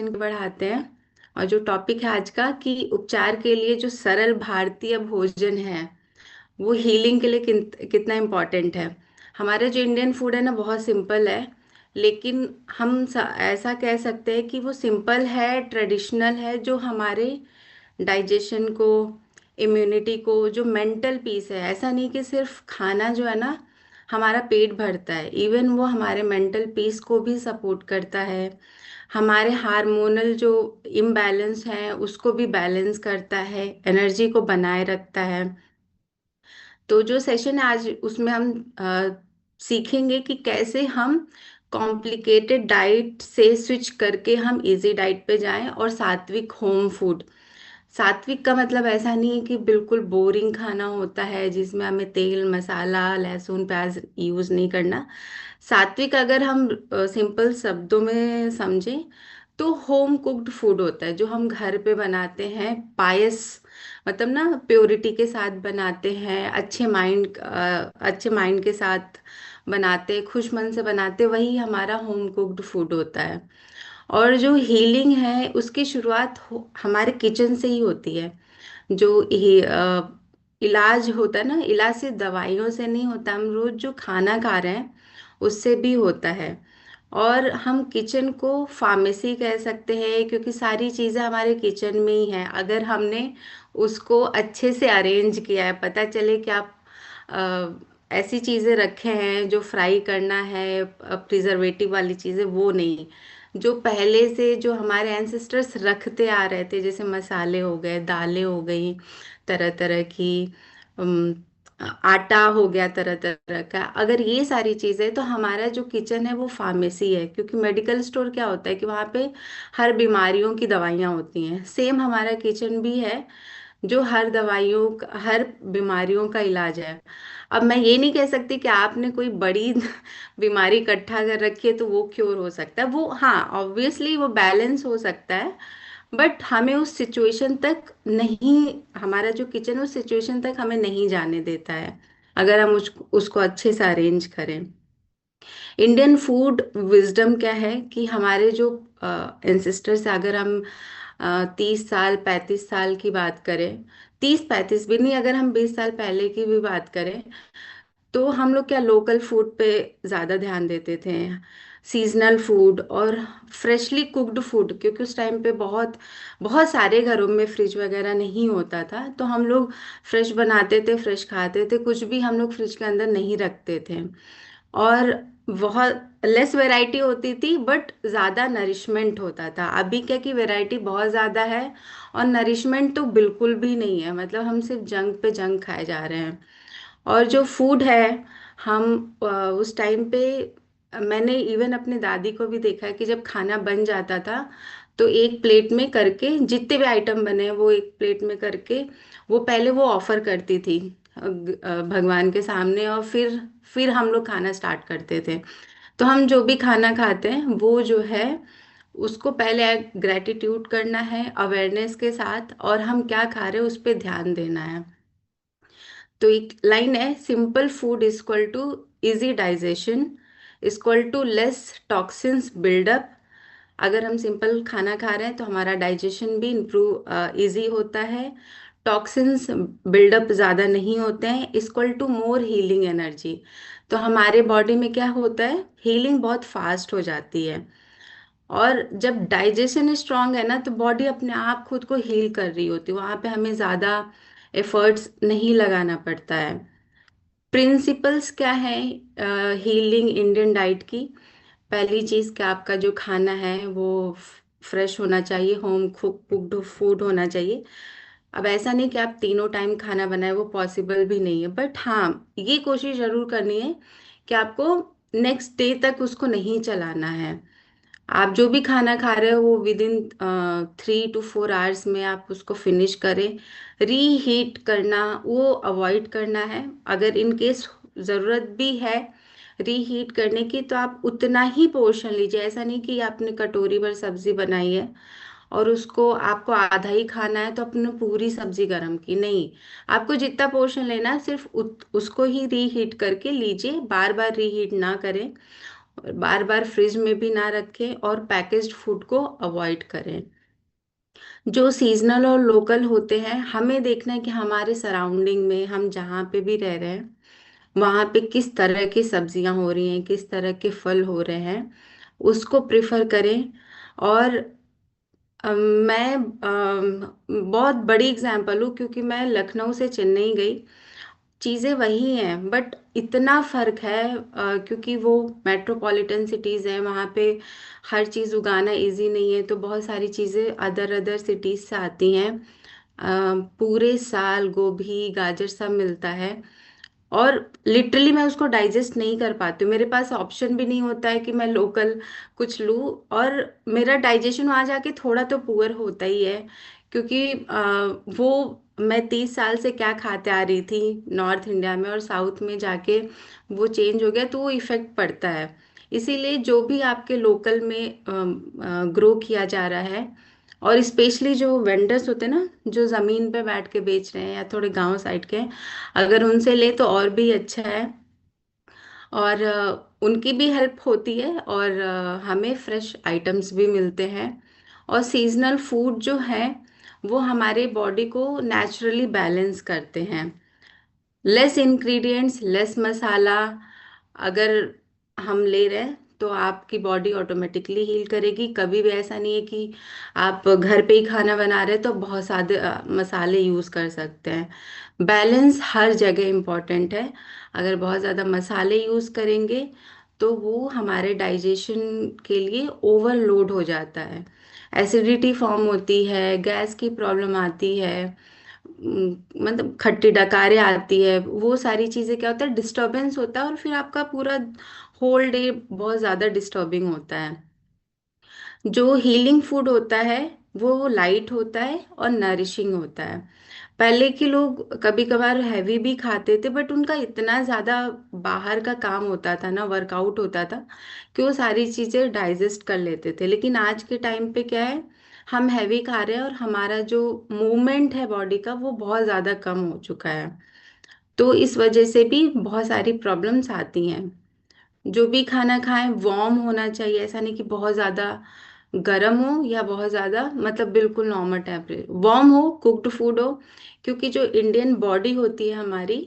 बढ़ाते हैं। और जो टॉपिक है आज का कि उपचार के लिए जो सरल भारतीय भोजन है वो हीलिंग के लिए कितना इम्पोर्टेंट है। हमारा जो इंडियन फूड है ना बहुत सिंपल है, लेकिन ऐसा कह सकते हैं कि वो सिंपल है, ट्रेडिशनल है, जो हमारे डाइजेशन को, इम्यूनिटी को, जो मेंटल पीस है। ऐसा नहीं कि सिर्फ खाना जो है ना हमारा पेट भरता है, इवन वो हमारे मेंटल पीस को भी सपोर्ट करता है। हमारे हार्मोनल जो इम्बैलेंस है उसको भी बैलेंस करता है, एनर्जी को बनाए रखता है। तो जो सेशन है आज उसमें हम सीखेंगे कि कैसे हम कॉम्प्लिकेटेड डाइट से स्विच करके हम इजी डाइट पे जाएं और सात्विक होम फूड। सात्विक का मतलब ऐसा नहीं है कि बिल्कुल बोरिंग खाना होता है जिसमें हमें तेल मसाला लहसुन प्याज यूज नहीं करना। सात्विक अगर हम सिंपल शब्दों में समझें तो होम कुक्ड फूड होता है जो हम घर पे बनाते हैं, पायस मतलब ना प्योरिटी के साथ बनाते हैं, अच्छे माइंड के साथ बनाते हैं, खुश मन से बनाते हैं, वही हमारा होम कुक्ड फूड होता है। और जो हीलिंग है उसकी शुरुआत हमारे किचन से ही होती है। जो इलाज होता है ना, इलाज सिर्फ दवाइयों से नहीं होता, हम रोज जो खाना खा रहे हैं उससे भी होता है। और हम किचन को फार्मेसी कह सकते हैं क्योंकि सारी चीज़ें हमारे किचन में ही हैं। अगर हमने उसको अच्छे से अरेंज किया है, पता चले कि आप ऐसी चीज़ें रखे हैं जो फ्राई करना है, प्रिजर्वेटिव वाली चीज़ें वो नहीं, जो पहले से जो हमारे एंसेस्टर्स रखते आ रहे थे, जैसे मसाले हो गए, दालें हो गई तरह तरह की, अम, आटा हो गया तरह तरह का। अगर ये सारी चीज़ें, तो हमारा जो किचन है वो फार्मेसी है, क्योंकि मेडिकल स्टोर क्या होता है कि वहाँ पे हर बीमारियों की दवाइयाँ होती हैं। सेम हमारा किचन भी है जो हर बीमारियों का इलाज है। अब मैं ये नहीं कह सकती कि आपने कोई बड़ी बीमारी इकट्ठा कर रखी है तो वो क्योर हो सकता है, वो हाँ ऑब्वियसली वो बैलेंस हो सकता है, बट हमें उस सिचुएशन तक नहीं, हमारा जो किचन उस सिचुएशन तक हमें नहीं जाने देता है अगर हम उसको अच्छे से अरेंज करें। इंडियन फूड विजडम क्या है कि हमारे जो एंसेस्टर्स, अगर हम 30 साल 35 साल की बात करें, 30 35 भी नहीं, अगर हम 20 साल पहले की भी बात करें, तो हम लोग क्या लोकल फूड पे ज़्यादा ध्यान देते थे, सीजनल फूड और फ्रेशली कुक्ड फूड, क्योंकि उस टाइम पे बहुत बहुत सारे घरों में फ्रिज वगैरह नहीं होता था, तो हम लोग फ्रेश बनाते थे, फ्रेश खाते थे, कुछ भी हम लोग फ्रिज के अंदर नहीं रखते थे। और बहुत लेस वैरायटी होती थी बट ज़्यादा नरिशमेंट होता था। अभी क्या कि वैरायटी बहुत ज़्यादा है और नरिशमेंट तो बिल्कुल भी नहीं है, मतलब हम सिर्फ जंक पे जंक खाए जा रहे हैं। और जो फूड है, हम उस टाइम पे, मैंने इवन अपनी दादी को भी देखा है कि जब खाना बन जाता था तो एक प्लेट में करके जितने भी आइटम बने वो एक प्लेट में करके वो पहले वो ऑफर करती थी भगवान के सामने, और फिर हम लोग खाना स्टार्ट करते थे। तो हम जो भी खाना खाते हैं वो जो है उसको पहले ग्रेटिट्यूड करना है अवेयरनेस के साथ, और हम क्या खा रहे हैं उस पर ध्यान देना है। तो एक लाइन है, simple food is equal to easy digestion equal to less toxins build up. अगर हम सिंपल खाना खा रहे हैं तो हमारा डाइजेशन भी इम्प्रूव इजी होता है, टॉक्सिन्स बिल्डअप ज़्यादा नहीं होते हैं, equal to more healing energy. तो हमारे बॉडी में क्या होता है, हीलिंग बहुत फास्ट हो जाती है। और जब डाइजेशन स्ट्रांग है ना तो बॉडी अपने आप खुद को हील कर रही होती है, वहाँ पे हमें ज़्यादा एफर्ट्स नहीं लगाना पड़ता है। प्रिंसिपल्स क्या है हीलिंग इंडियन डाइट की? पहली चीज़ कि आपका जो खाना है वो फ्रेश होना चाहिए, होम कुक्ड फूड होना चाहिए। अब ऐसा नहीं कि आप तीनों टाइम खाना बनाए, वो पॉसिबल भी नहीं है, बट हाँ ये कोशिश जरूर करनी है कि आपको नेक्स्ट डे तक उसको नहीं चलाना है। आप जो भी खाना खा रहे हो वो विद इन 3 to 4 आवर्स में आप उसको फिनिश करें। रीहीट करना वो अवॉइड करना है। अगर इन केस ज़रूरत भी है रीहीट करने की तो आप उतना ही पोर्शन लीजिए। ऐसा नहीं कि आपने कटोरी भर सब्जी बनाई है और उसको आपको आधा ही खाना है तो आपने पूरी सब्जी गर्म की, नहीं। आपको जितना पोर्शन लेना है सिर्फ उसको ही रीहीट करके लीजिए, बार बार रीहीट ना करें। बार बार फ्रिज में भी ना रखें और पैकेज्ड फूड को अवॉइड करें। जो सीजनल और लोकल होते हैं, हमें देखना है कि हमारे सराउंडिंग में हम जहाँ पे भी रह रहे हैं वहाँ पे किस तरह की सब्जियां हो रही हैं, किस तरह के फल हो रहे हैं, उसको प्रिफर करें। और मैं बहुत बड़ी एग्जांपल हूँ क्योंकि मैं लखनऊ से चेन्नई गई। चीज़ें वही हैं बट इतना फ़र्क है, क्योंकि वो मेट्रोपॉलिटन सिटीज़ हैं, वहाँ पे हर चीज़ उगाना इजी नहीं है, तो बहुत सारी चीज़ें अदर अदर सिटीज़ से आती हैं। पूरे साल गोभी गाजर सब मिलता है, और लिटरली मैं उसको डाइजेस्ट नहीं कर पाती हूँ। मेरे पास ऑप्शन भी नहीं होता है कि मैं लोकल कुछ लूँ, और मेरा डाइजेशन वहाँ जाके थोड़ा तो पुअर होता ही है, क्योंकि वो मैं 30 साल से क्या खाते आ रही थी नॉर्थ इंडिया में, और साउथ में जाके वो चेंज हो गया, तो वो इफ़ेक्ट पड़ता है। इसीलिए जो भी आपके लोकल में ग्रो किया जा रहा है, और स्पेशली जो वेंडर्स होते हैं ना, जो ज़मीन पे बैठ के बेच रहे हैं या थोड़े गांव साइड के, अगर उनसे ले तो और भी अच्छा है। और उनकी भी हेल्प होती है, और हमें फ्रेश आइटम्स भी मिलते हैं। और सीजनल फूड जो है वो हमारे बॉडी को नेचुरली बैलेंस करते हैं। लेस इंग्रेडिएंट्स, लेस मसाला अगर हम ले रहे हैं तो आपकी बॉडी ऑटोमेटिकली हील करेगी। कभी भी ऐसा नहीं है कि आप घर पे ही खाना बना रहे हैं तो बहुत सारे मसाले यूज़ कर सकते हैं। बैलेंस हर जगह इम्पॉर्टेंट है। अगर बहुत ज़्यादा मसाले यूज़ करेंगे तो वो हमारे डाइजेशन के लिए ओवरलोड हो जाता है, एसिडिटी फॉर्म होती है, गैस की प्रॉब्लम आती है, मतलब खट्टी डकारें आती है। वो सारी चीज़ें क्या होता है, डिस्टरबेंस होता है, और फिर आपका पूरा होल डे बहुत ज़्यादा डिस्टर्बिंग होता है। जो हीलिंग फूड होता है वो लाइट होता है और नरिशिंग होता है। पहले के लोग कभी कभार हैवी भी खाते थे, बट उनका इतना ज़्यादा बाहर का काम होता था ना, वर्कआउट होता था, कि वो सारी चीज़ें डाइजेस्ट कर लेते थे। लेकिन आज के टाइम पे क्या है, हम हैवी खा रहे हैं और हमारा जो मूवमेंट है बॉडी का वो बहुत ज़्यादा कम हो चुका है। तो इस वजह से भी बहुत सारी प्रॉब्लम्स आती हैं। जो भी खाना खाएं वार्म होना चाहिए, ऐसा नहीं कि बहुत ज़्यादा गर्म हो या बहुत ज़्यादा, मतलब बिल्कुल नॉर्मल टेम्परेचर, वार्म हो, कुक्ड फूड हो। क्योंकि जो इंडियन बॉडी होती है हमारी,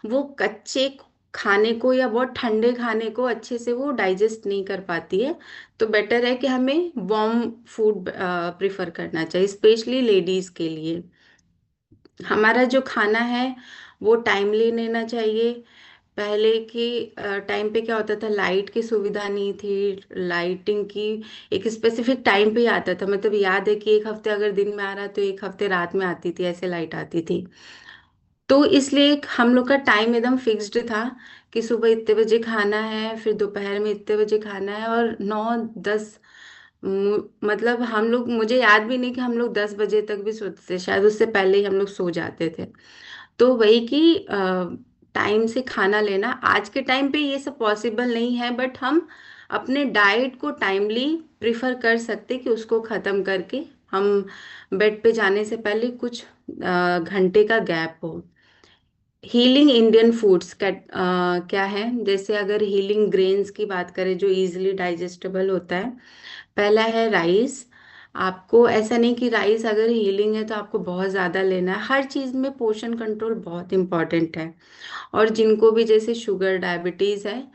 वो कच्चे खाने को या बहुत ठंडे खाने को अच्छे से वो डाइजेस्ट नहीं कर पाती है। तो बेटर है कि हमें वार्म फूड प्रिफर करना चाहिए, स्पेशली लेडीज़ के लिए। हमारा जो खाना है वो टाइमली लेना चाहिए। पहले के टाइम पे क्या होता था, लाइट की सुविधा नहीं थी, लाइटिंग की एक स्पेसिफिक टाइम पे ही आता था। मतलब याद है कि एक हफ्ते अगर दिन में आ रहा तो एक हफ्ते रात में आती थी, ऐसे लाइट आती थी। तो इसलिए हम लोग का टाइम एकदम फिक्स्ड था कि सुबह इतने बजे खाना है, फिर दोपहर में इतने बजे खाना है, और 9 10, मतलब हम लोग, मुझे याद भी नहीं कि हम लोग 10 बजे तक भी सोते थे, शायद उससे पहले ही हम लोग सो जाते थे। तो वही कि टाइम से खाना लेना, आज के टाइम पे ये सब पॉसिबल नहीं है, बट हम अपने डाइट को टाइमली प्रिफर कर सकते कि उसको ख़त्म करके हम बेड पे जाने से पहले कुछ घंटे का गैप हो। हीलिंग इंडियन फूड्स क्या है, जैसे अगर हीलिंग ग्रेन्स की बात करें जो इजीली डाइजेस्टेबल होता है, पहला है राइस। आपको ऐसा नहीं कि राइस अगर हीलिंग है तो आपको बहुत ज़्यादा लेना है, हर चीज़ में पोर्शन कंट्रोल बहुत इंपॉर्टेंट है। और जिनको भी जैसे शुगर डायबिटीज़ है,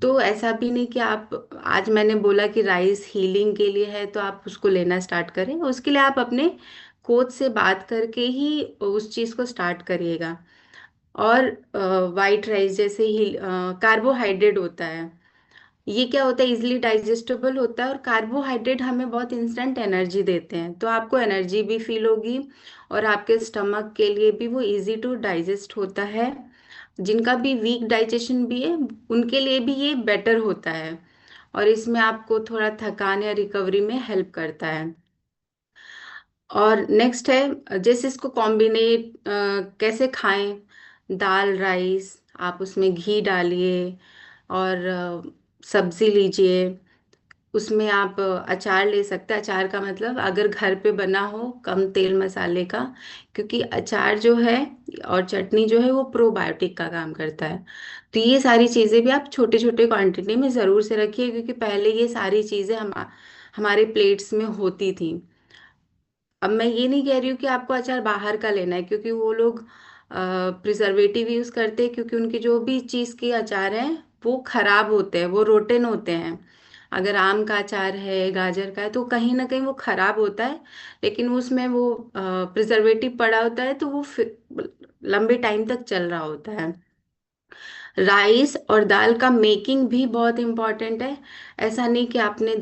तो ऐसा भी नहीं कि आप, आज मैंने बोला कि राइस हीलिंग के लिए है तो आप उसको लेना स्टार्ट करें, उसके लिए आप अपने कोच से बात करके ही उस चीज़ को स्टार्ट करिएगा। और वाइट राइस जैसे ही कार्बोहाइड्रेट होता है, ये क्या होता है, इजीली डाइजेस्टेबल होता है, और कार्बोहाइड्रेट हमें बहुत इंस्टेंट एनर्जी देते हैं, तो आपको एनर्जी भी फील होगी, और आपके स्टमक के लिए भी वो इजी टू डाइजेस्ट होता है। जिनका भी वीक डाइजेशन भी है उनके लिए भी ये बेटर होता है, और इसमें आपको थोड़ा थकान या रिकवरी में हेल्प करता है। और नेक्स्ट है, जैसे इसको कॉम्बिनेट कैसे खाएं, दाल राइस, आप उसमें घी डालिए और सब्जी लीजिए, उसमें आप अचार ले सकते हैं। अचार का मतलब अगर घर पे बना हो कम तेल मसाले का, क्योंकि अचार जो है और चटनी जो है वो प्रोबायोटिक का काम करता है। तो ये सारी चीज़ें भी आप छोटे छोटे क्वांटिटी में ज़रूर से रखिए, क्योंकि पहले ये सारी चीज़ें हमारे प्लेट्स में होती थी। अब मैं ये नहीं कह रही हूँ कि आपको अचार बाहर का लेना है, क्योंकि वो लोग प्रिजर्वेटिव यूज़ करते हैं, क्योंकि उनकी जो भी चीज़ के अचार हैं वो खराब होते हैं, वो रोटेन होते हैं। अगर आम का अचार है, गाजर का है, तो कहीं ना कहीं वो खराब होता है, लेकिन उसमें वो प्रिजर्वेटिव पड़ा होता है, तो वो लंबे टाइम तक चल रहा होता है। राइस और दाल का मेकिंग भी बहुत इम्पोर्टेंट है। ऐसा नहीं कि आपने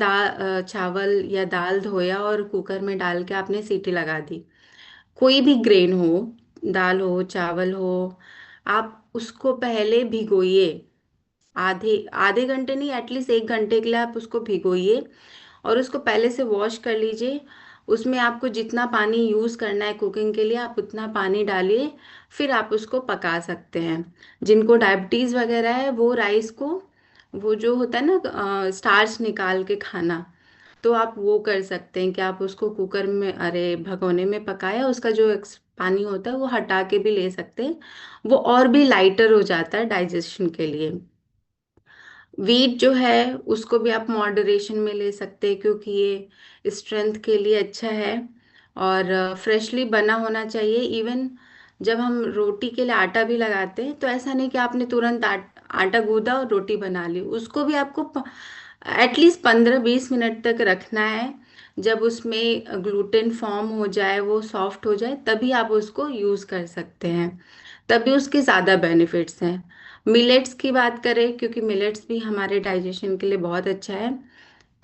चावल या दाल धोया और कुकर में डाल के आपने सीटी लगा दी। कोई भी ग्रेन हो, दाल हो चावल हो, आप उसको पहले भिगोइए। आधे आधे घंटे नहीं, एटलीस्ट 1 घंटे के लिए आप उसको भिगोइए, और उसको पहले से वॉश कर लीजिए। उसमें आपको जितना पानी यूज़ करना है कुकिंग के लिए आप उतना पानी डालिए, फिर आप उसको पका सकते हैं। जिनको डायबिटीज़ वगैरह है वो राइस को, वो जो होता है ना स्टार्च निकाल के खाना, तो आप वो कर सकते हैं कि आप उसको कुकर में, अरे भगोने में पकाया, उसका जो पानी होता है वो हटा के भी ले सकते हैं। वो और भी लाइटर हो जाता है डाइजेशन के लिए। वीट जो है उसको भी आप मॉडरेशन में ले सकते हैं, क्योंकि ये स्ट्रेंथ के लिए अच्छा है, और फ्रेशली बना होना चाहिए। इवन जब हम रोटी के लिए आटा भी लगाते हैं, तो ऐसा नहीं कि आपने तुरंत आटा गूंदा और रोटी बना ली। उसको भी आपको एटलीस्ट 15-20 मिनट तक रखना है। जब उसमें ग्लूटेन फॉर्म हो जाए, वो सॉफ्ट हो जाए, तभी आप उसको यूज़ कर सकते हैं। तभी उसके ज़्यादा बेनिफिट्स हैं। मिलेट्स की बात करें, क्योंकि मिलेट्स भी हमारे डाइजेशन के लिए बहुत अच्छा है,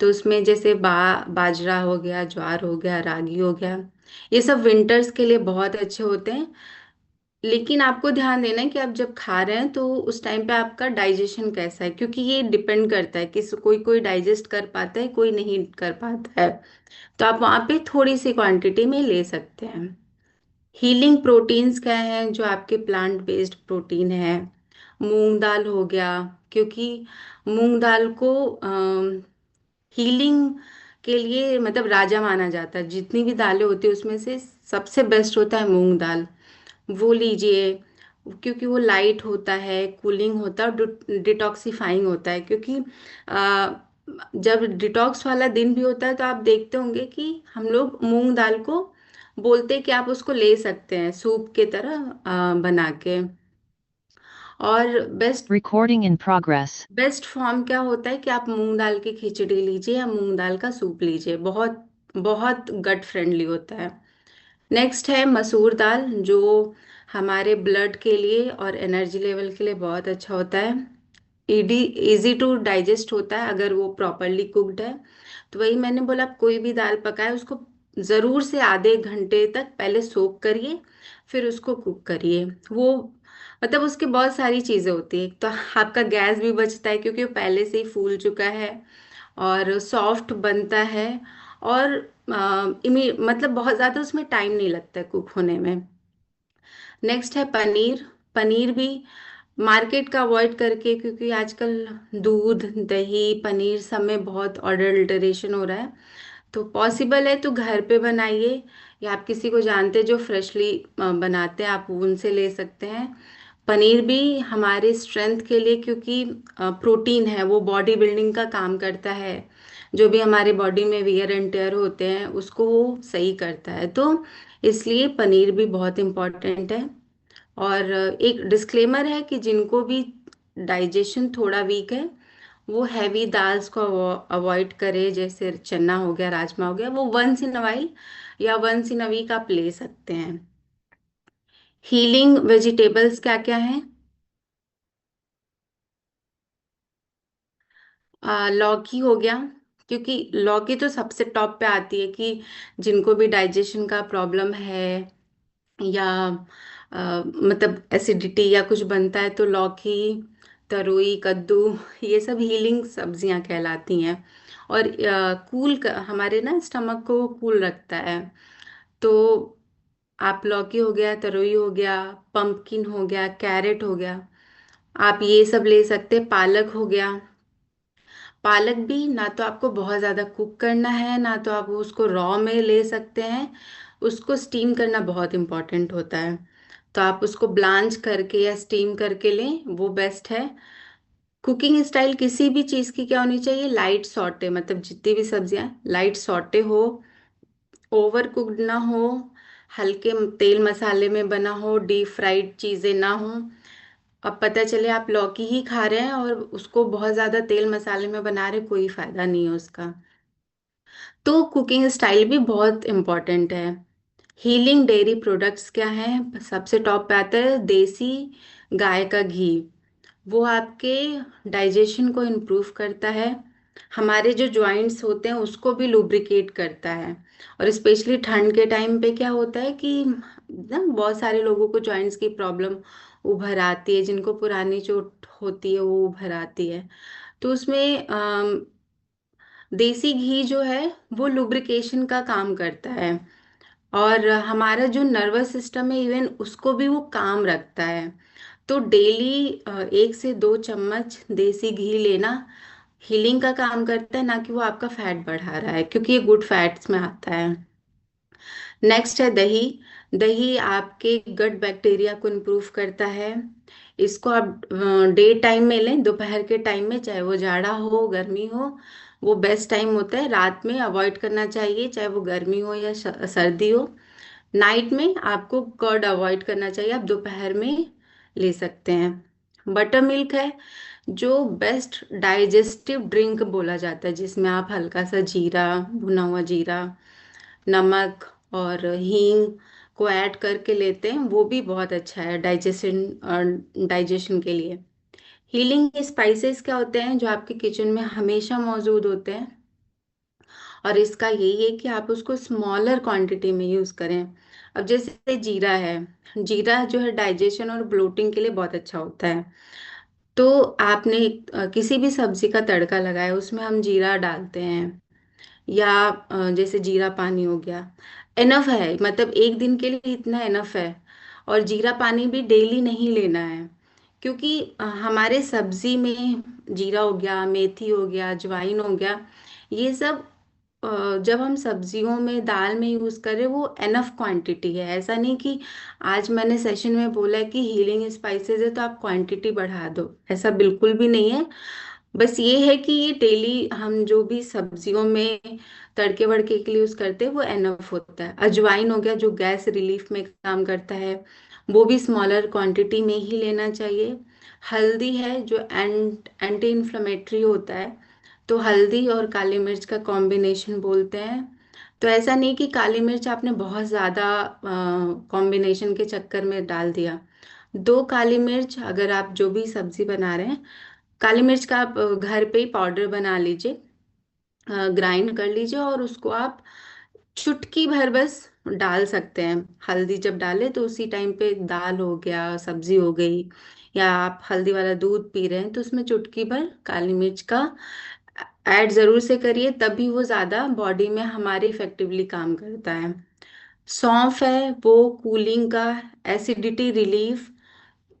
तो उसमें जैसे बाजरा हो गया, ज्वार हो गया, रागी हो गया, ये सब विंटर्स के लिए बहुत अच्छे होते हैं। लेकिन आपको ध्यान देना है कि आप जब खा रहे हैं तो उस टाइम पे आपका डाइजेशन कैसा है, क्योंकि ये डिपेंड करता है कि कोई कोई डाइजेस्ट कर पाता है, कोई नहीं कर पाता है। तो आप वहाँ पे थोड़ी सी क्वांटिटी में ले सकते हैं। हीलिंग प्रोटीन्स क्या हैं, जो आपके प्लांट बेस्ड प्रोटीन है। मूंग दाल हो गया, क्योंकि मूंग दाल को हीलिंग के लिए मतलब राजा माना जाता है। जितनी भी दालें होती है उसमें से सबसे बेस्ट होता है मूंग दाल। वो लीजिए, क्योंकि वो लाइट होता है, कूलिंग होता है और डिटॉक्सिफाइंग होता है। क्योंकि अ, जब डिटॉक्स वाला दिन भी होता है, तो आप देखते होंगे कि हम लोग मूंग दाल को बोलते हैं कि आप उसको ले सकते हैं सूप के तरह बना के। और best Recording in progress. Best form क्या होता है कि आप मूंग दाल की खिचड़ी लीजिए या मूंग दाल का सूप लीजिए, बहुत बहुत गट फ्रेंडली होता है। नेक्स्ट है मसूर दाल, जो हमारे ब्लड के लिए और एनर्जी लेवल के लिए बहुत अच्छा होता है। इडी इजी टू डाइजेस्ट होता है अगर वो प्रॉपरली कुक्ड है। तो वही मैंने बोला, आप कोई भी दाल पकाए उसको ज़रूर से आधे घंटे तक पहले सोक करिए, फिर उसको कुक करिए। वो मतलब उसकी बहुत सारी चीज़ें होती है। तो आपका गैस भी बचता है, क्योंकि वो पहले से ही फूल चुका है, और सॉफ्ट बनता है, और मतलब बहुत ज़्यादा उसमें टाइम नहीं लगता है कुक होने में। नेक्स्ट है पनीर। पनीर भी मार्केट का अवॉइड करके, क्योंकि आजकल दूध दही पनीर सब में बहुत अडल्टरेशन हो रहा है। तो पॉसिबल है तो घर पे बनाइए, या आप किसी को जानते हैं जो फ्रेशली बनाते हैं, आप उनसे ले सकते हैं। पनीर भी हमारे स्ट्रेंथ के लिए, क्योंकि प्रोटीन है, वो बॉडी बिल्डिंग का काम करता है। जो भी हमारे बॉडी में वियर एंड टेयर होते हैं उसको वो सही करता है, तो इसलिए पनीर भी बहुत इम्पोर्टेंट है। और एक डिस्क्लेमर है कि जिनको भी डाइजेशन थोड़ा वीक है, वो हैवी दाल्स को अवॉइड करे, जैसे चना हो गया, राजमा हो गया, वो वंस इन अ वाइल या वंस इन अ वीक आप ले सकते हैं। हीलिंग वेजिटेबल्स क्या क्या हैं? लौकी हो गया, क्योंकि लौकी तो सबसे टॉप पे आती है कि जिनको भी डाइजेशन का प्रॉब्लम है, या मतलब एसिडिटी या कुछ बनता है, तो लौकी, तरोई, कद्दू, ये सब हीलिंग सब्जियां कहलाती हैं। और हमारे ना स्टमक को कूल रखता है। तो आप लौकी हो गया, तरोई हो गया, पंपकिन हो गया, कैरेट हो गया, आप ये सब ले सकते हैं। पालक हो गया। पालक भी ना तो आपको बहुत ज़्यादा कुक करना है, ना तो आप उसको रॉ में ले सकते हैं। उसको स्टीम करना बहुत इम्पोर्टेंट होता है। तो आप उसको ब्लांच करके या स्टीम करके लें, वो बेस्ट है। कुकिंग स्टाइल किसी भी चीज़ की क्या होनी चाहिए, लाइट सॉटे, मतलब जितनी भी सब्जियां लाइट सॉटे हो, ओवर कुक्ड ना हो, हल्के तेल मसाले में बना हो, डीप फ्राइड चीज़ें ना हो। अब पता चले आप लौकी ही खा रहे हैं और उसको बहुत ज़्यादा तेल मसाले में बना रहे, कोई फायदा नहीं है उसका। तो कुकिंग स्टाइल भी बहुत इम्पोर्टेंट है। हीलिंग डेयरी प्रोडक्ट्स क्या हैं, सबसे टॉप पे आता है देसी गाय का घी। वो आपके डाइजेशन को इम्प्रूव करता है, हमारे जो जॉइंट्स होते हैं उसको भी लुब्रिकेट करता है। और स्पेशली ठंड के टाइम पे क्या होता है कि ना बहुत सारे लोगों को जॉइंट्स की प्रॉब्लम उभर आती है, जिनको पुरानी चोट होती है वो उभर आती है। तो उसमें देसी घी जो है वो लुब्रिकेशन का काम करता है। और हमारा जो नर्वस सिस्टम है इवन उसको भी वो काम रखता है। तो डेली 1 से 2 चम्मच देसी घी लेना हीलिंग का काम करता है, ना कि वो आपका फैट बढ़ा रहा है, क्योंकि ये गुड फैट्स में आता है। नेक्स्ट है दही। दही आपके गट बैक्टीरिया को इम्प्रूव करता है। इसको आप डे टाइम में लें, दोपहर के टाइम में, चाहे वो जाड़ा हो गर्मी हो, वो बेस्ट टाइम होता है। रात में अवॉइड करना चाहिए, चाहे वो गर्मी हो या सर्दी हो। नाइट में आपको कर्ड अवॉइड करना चाहिए, आप दोपहर में ले सकते हैं। बटर मिल्क है जो बेस्ट डाइजेस्टिव ड्रिंक बोला जाता है, जिसमें आप हल्का सा जीरा, भुना हुआ जीरा, नमक और हींग को ऐड करके लेते हैं, वो भी बहुत अच्छा है डाइजेशन के लिए। हीलिंग स्पाइसेस क्या होते हैं जो आपके किचन में हमेशा मौजूद होते हैं, और इसका यही है कि आप उसको स्मॉलर क्वांटिटी में यूज़ करें। अब जैसे जीरा है, जीरा जो है डाइजेशन और ब्लोटिंग के लिए बहुत अच्छा होता है। तो आपने किसी भी सब्जी का तड़का लगाया उसमें हम जीरा डालते हैं, या जैसे जीरा पानी हो गया, इनफ है, मतलब एक दिन के लिए इतना इनफ है। और जीरा पानी भी डेली नहीं लेना है, क्योंकि हमारे सब्जी में जीरा हो गया, मेथी हो गया, अजवाइन हो गया, ये सब जब हम सब्जियों में दाल में यूज़ करें वो एनफ क्वांटिटी है। ऐसा नहीं कि आज मैंने सेशन में बोला कि हीलिंग स्पाइसेस है तो आप क्वांटिटी बढ़ा दो, ऐसा बिल्कुल भी नहीं है। बस ये है कि ये डेली हम जो भी सब्जियों में तड़के वड़के के लिए यूज़ करते हैं वो एनफ होता है। अजवाइन हो गया जो गैस रिलीफ में काम करता है, वो भी स्मॉलर क्वांटिटी में ही लेना चाहिए। हल्दी है जो एंटी इन्फ्लेमेटरी होता है, तो हल्दी और काली मिर्च का कॉम्बिनेशन बोलते हैं। तो ऐसा नहीं कि काली मिर्च आपने बहुत ज़्यादा कॉम्बिनेशन के चक्कर में डाल दिया। 2 काली मिर्च, अगर आप जो भी सब्जी बना रहे हैं, काली मिर्च का आप घर पे ही पाउडर बना लीजिए, ग्राइंड कर लीजिए, और उसको आप चुटकी भर बस डाल सकते हैं। हल्दी जब डाले तो उसी टाइम पे दाल हो गया, सब्जी हो गई, या आप हल्दी वाला दूध पी रहे हैं तो उसमें चुटकी भर काली मिर्च का ऐड ज़रूर से करिए, तभी वो ज़्यादा बॉडी में हमारे इफेक्टिवली काम करता है। सौंफ है वो कूलिंग का, एसिडिटी रिलीफ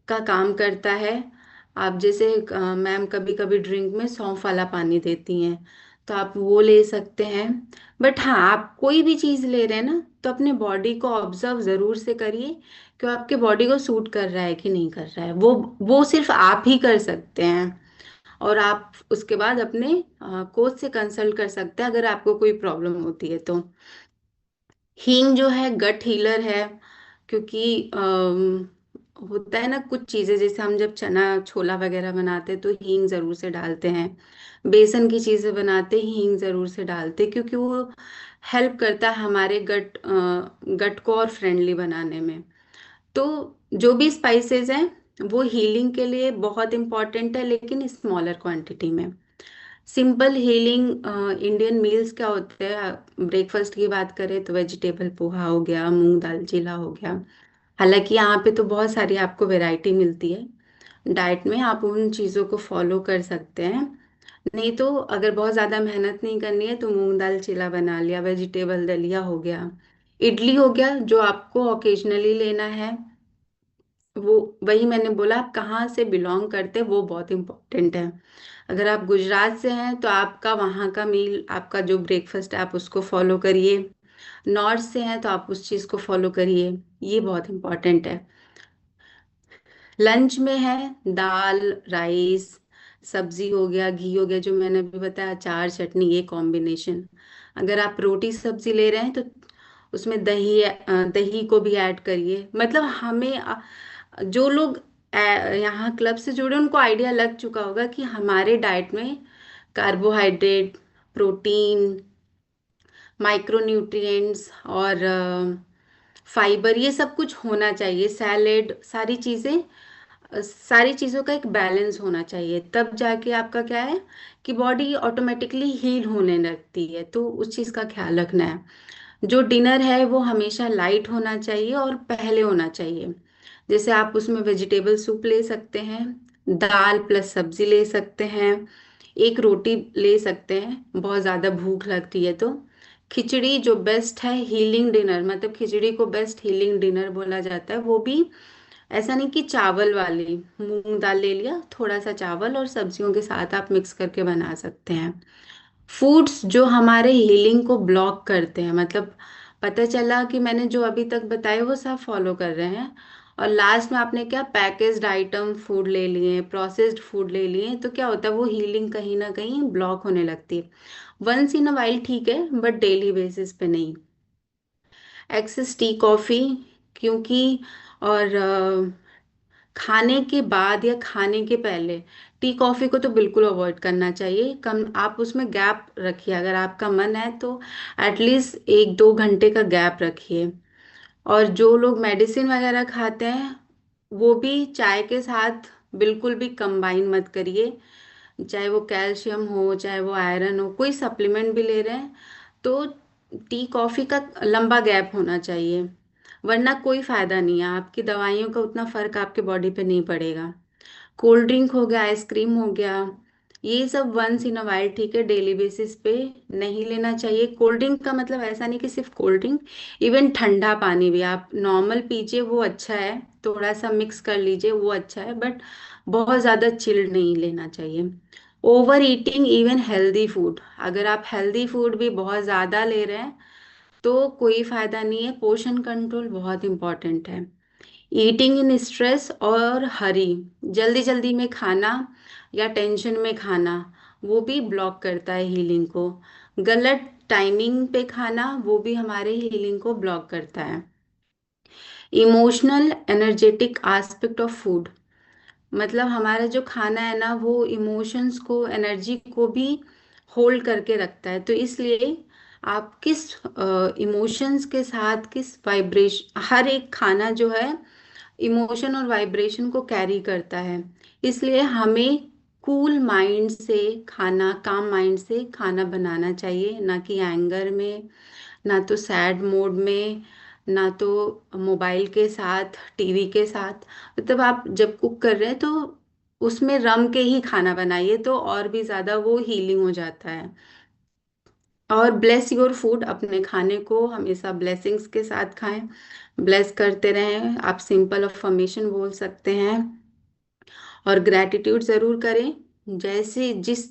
का काम करता है। आप जैसे मैम कभी कभी ड्रिंक में सौंफ वाला पानी देती हैं, तो आप वो ले सकते हैं। बट हाँ, आप कोई भी चीज़ ले रहे हैं ना तो अपने बॉडी को ऑब्जर्व ज़रूर से करिए कि वो आपके बॉडी को सूट कर रहा है कि नहीं कर रहा है। वो सिर्फ आप ही कर सकते हैं। और आप उसके बाद अपने कोच से कंसल्ट कर सकते हैं अगर आपको कोई प्रॉब्लम होती है तो। हींग जो है गट हीलर है, क्योंकि होता है ना कुछ चीज़ें, जैसे हम जब चना छोला वगैरह बनाते हैं तो हींग ज़रूर से डालते हैं, बेसन की चीज़ें बनाते हैं हींग ज़रूर से डालते हैं, क्योंकि वो हेल्प करता है हमारे गट को और फ्रेंडली बनाने में। तो जो भी स्पाइसेस हैं वो हीलिंग के लिए बहुत इम्पॉर्टेंट है, लेकिन स्मॉलर क्वांटिटी में। सिंपल हीलिंग इंडियन मील्स क्या होते हैं, ब्रेकफास्ट की बात करें तो वेजिटेबल पोहा हो गया, मूंग दाल चीला हो गया। हालांकि यहाँ पे तो बहुत सारी आपको वैरायटी मिलती है डाइट में, आप उन चीज़ों को फॉलो कर सकते हैं। नहीं तो अगर बहुत ज़्यादा मेहनत नहीं करनी है तो मूंग दाल चिला बना लिया, वेजिटेबल दलिया हो गया, इडली हो गया, जो आपको ओकेजनली लेना है। वो वही मैंने बोला, आप कहाँ से बिलोंग करते हैं वो बहुत इम्पोर्टेंट है। अगर आप गुजरात से हैं तो आपका वहाँ का मील, आपका जो ब्रेकफास्ट है आप उसको फॉलो करिए। नॉर्थ से हैं तो आप उस चीज़ को फॉलो करिए। ये बहुत इंपॉर्टेंट है। लंच में है दाल, राइस, सब्जी हो गया, घी हो गया, जो मैंने अभी बताया, अचार, चटनी, ये कॉम्बिनेशन। अगर आप रोटी सब्जी ले रहे हैं तो उसमें दही को भी ऐड करिए। मतलब हमें जो लोग यहाँ क्लब से जुड़े उनको आइडिया लग चुका होगा कि हमारे डाइट में कार्बोहाइड्रेट, प्रोटीन, माइक्रोन्यूट्रिएंट्स और फाइबर, ये सब कुछ होना चाहिए। सैलेड, सारी चीज़ों का एक बैलेंस होना चाहिए, तब जाके आपका क्या है कि बॉडी ऑटोमेटिकली हील होने लगती है। तो उस चीज़ का ख्याल रखना है। जो डिनर है वो हमेशा लाइट होना चाहिए और पहले होना चाहिए। जैसे आप उसमें वेजिटेबल सूप ले सकते हैं, दाल प्लस सब्जी ले सकते हैं, एक रोटी ले सकते हैं बहुत ज़्यादा भूख लगती है तो। खिचड़ी जो बेस्ट है हीलिंग डिनर, मतलब खिचड़ी को बेस्ट हीलिंग डिनर बोला जाता है। वो भी ऐसा नहीं कि चावल वाली, मूंग दाल ले लिया, थोड़ा सा चावल और सब्जियों के साथ आप मिक्स करके बना सकते हैं। फूड्स जो हमारे हीलिंग को ब्लॉक करते हैं, मतलब पता चला कि मैंने जो अभी तक बताए वो सब फॉलो कर रहे हैं, और लास्ट में आपने क्या पैकेज्ड आइटम फूड ले लिए, प्रोसेस्ड फूड ले लिए, तो क्या होता है वो हीलिंग कहीं ना कहीं ब्लॉक होने लगती है। वंस इन अ वाइल ठीक है, बट डेली बेसिस पे नहीं। एक्सेस टी कॉफ़ी, क्योंकि और खाने के बाद या खाने के पहले टी कॉफ़ी को तो बिल्कुल अवॉइड करना चाहिए। कम आप उसमें गैप रखिए, अगर आपका मन है तो एटलीस्ट 1-2 घंटे का गैप रखिए। और जो लोग मेडिसिन वगैरह खाते हैं वो भी चाय के साथ बिल्कुल भी कंबाइन मत करिए। चाहे वो कैल्शियम हो, चाहे वो आयरन हो, कोई सप्लीमेंट भी ले रहे हैं तो टी कॉफ़ी का लंबा गैप होना चाहिए, वरना कोई फायदा नहीं है, आपकी दवाइयों का उतना फर्क आपके बॉडी पे नहीं पड़ेगा। कोल्ड ड्रिंक हो गया, आइसक्रीम हो गया, ये सब वंस इन अ वाइल ठीक है, डेली बेसिस पे नहीं लेना चाहिए। कोल्ड ड्रिंक का मतलब ऐसा नहीं कि सिर्फ कोल्ड ड्रिंक, इवन ठंडा पानी भी आप नॉर्मल पीजिए, वो अच्छा है। थोड़ा सा मिक्स कर लीजिए, वो अच्छा है, बट बहुत ज़्यादा चिल्ड नहीं लेना चाहिए। Over eating even healthy food, अगर आप हेल्दी फूड भी बहुत ज़्यादा ले रहे हैं तो कोई फायदा नहीं है। पोर्शन कंट्रोल बहुत इंपॉर्टेंट है। ईटिंग इन स्ट्रेस और हरी, जल्दी जल्दी में खाना या टेंशन में खाना, वो भी ब्लॉक करता है हीलिंग को। गलत टाइमिंग पे खाना, वो भी हमारे हीलिंग को ब्लॉक करता है। Emotional energetic aspect of food, मतलब हमारा जो खाना है ना वो इमोशंस को, एनर्जी को भी होल्ड करके रखता है। तो इसलिए आप किस इमोशंस के साथ, किस वाइब्रेशन, हर एक खाना जो है इमोशन और वाइब्रेशन को कैरी करता है। इसलिए हमें कूल माइंड से खाना, काम माइंड से खाना बनाना चाहिए, ना कि एंगर में, ना तो सैड मोड में, ना तो मोबाइल के साथ, टीवी के साथ। मतलब आप जब कुक कर रहे हैं तो उसमें रम के ही खाना बनाइए, तो और भी ज़्यादा वो हीलिंग हो जाता है। और ब्लेस योर फूड, अपने खाने को हमेशा ब्लेसिंग्स के साथ खाएं, ब्लेस करते रहें। आप सिंपल अफर्मेशन बोल सकते हैं और ग्रैटिट्यूड ज़रूर करें। जैसे जिस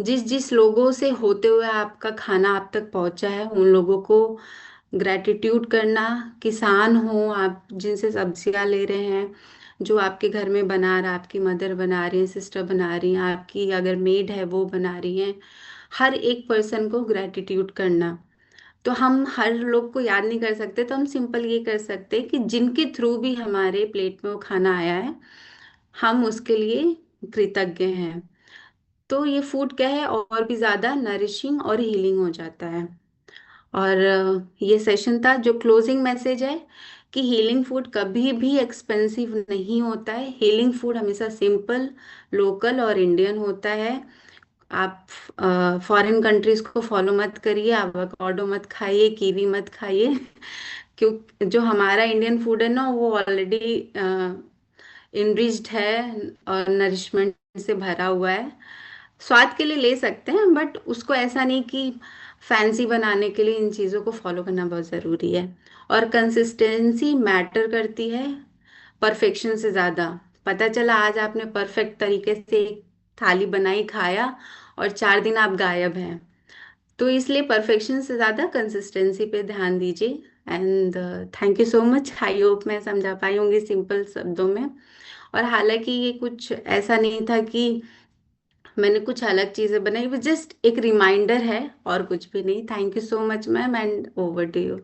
जिस जिस लोगों से होते हुए आपका खाना आप तक पहुंचा है उन लोगों को ग्रैटिट्यूड करना। किसान हो आप, जिनसे सब्जियां ले रहे हैं, जो आपके घर में बना रहा, आपकी मदर बना रही है, सिस्टर बना रही हैं, आपकी अगर मेड है वो बना रही हैं, हर एक पर्सन को ग्रैटिट्यूड करना। तो हम हर लोग को याद नहीं कर सकते, तो हम सिंपल ये कर सकते हैं कि जिनके थ्रू भी हमारे प्लेट में वो खाना आया है हम उसके लिए कृतज्ञ हैं। तो ये फूड क्या है, और भी ज़्यादा नरिशिंग और हीलिंग हो जाता है। और ये सेशन था जो क्लोजिंग मैसेज है कि हीलिंग फूड कभी भी एक्सपेंसिव नहीं होता है। हीलिंग फूड हमेशा सिंपल, लोकल और इंडियन होता है। आप फॉरेन कंट्रीज को फॉलो मत करिए, एवोकाडो मत खाइए, कीवी मत खाइए। क्यों, जो हमारा इंडियन फूड है ना वो ऑलरेडी इनरिच्ड है और नरिशमेंट से भरा हुआ है। स्वाद के लिए ले सकते हैं, बट उसको ऐसा नहीं कि फैंसी बनाने के लिए इन चीज़ों को फॉलो करना बहुत ज़रूरी है। और कंसिस्टेंसी मैटर करती है परफेक्शन से ज़्यादा। पता चला आज आपने परफेक्ट तरीके से थाली बनाई खाया और 4 दिन आप गायब हैं। तो इसलिए परफेक्शन से ज़्यादा कंसिस्टेंसी पे ध्यान दीजिए। And thank you so much, I hope मैं समझा पाई होंगी सिंपल शब्दों में। और हालांकि ये कुछ ऐसा नहीं था कि मैंने कुछ अलग चीज़ें बनाई, वो जस्ट एक रिमाइंडर है और कुछ भी नहीं। Thank you so much ma'am, and over to you.